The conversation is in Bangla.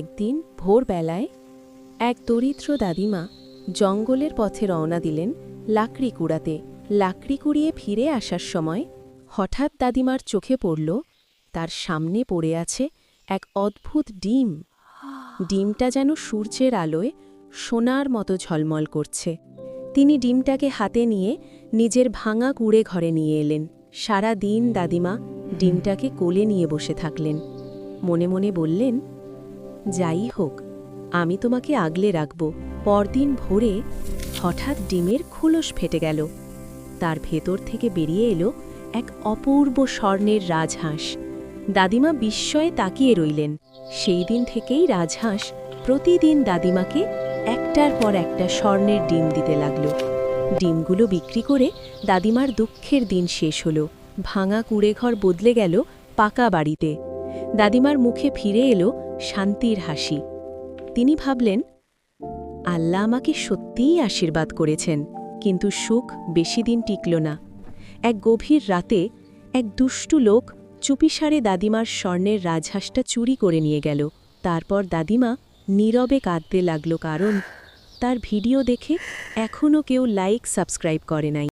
একদিন ভোরবেলায় এক দরিদ্র দাদিমা জঙ্গলের পথে রওনা দিলেন লাকড়ি কুড়াতে। লাকড়ি কুড়িয়ে ফিরে আসার সময় হঠাৎ দাদিমার চোখে পড়ল তার সামনে পড়ে আছে এক অদ্ভুত ডিম। ডিমটা যেন সূর্যের আলোয় সোনার মতো ঝলমল করছে। তিনি ডিমটাকে হাতে নিয়ে নিজের ভাঙা কুড়ে ঘরে নিয়ে এলেন। সারা দিন দাদিমা ডিমটাকে কোলে নিয়ে বসে থাকলেন। মনে মনে বললেন, যাই হোক, আমি তোমাকে আগলে রাখব। পরদিন ভোরে হঠাৎ ডিমের খোলস ফেটে গেল। তার ভেতর থেকে বেরিয়ে এলো এক অপূর্ব স্বর্ণের রাজহাঁস। দাদিমা বিস্ময়ে তাকিয়ে রইলেন। সেই দিন থেকেই রাজহাঁস প্রতিদিন দাদিমাকে একটার পর একটা স্বর্ণের ডিম দিতে লাগল। ডিমগুলো বিক্রি করে দাদিমার দুঃখের দিন শেষ হলো। ভাঙা কুড়েঘর বদলে গেল পাকা বাড়িতে। দাদিমার মুখে ফিরে এলো শান্তির হাসি। তিনি ভাবলেন, আল্লাহ আমাকে সত্যিই আশীর্বাদ করেছেন। কিন্তু সুখ বেশি দিন টিকল না। এক গভীর রাতে এক দুষ্টু লোক চুপিসারে দাদিমার স্বর্ণের রাজহাঁসটা চুরি করে নিয়ে গেল। তারপর দাদিমা নীরবে কাঁদতে লাগল, কারণ তার ভিডিও দেখে এখনও কেউ লাইক সাবস্ক্রাইব করে নাই।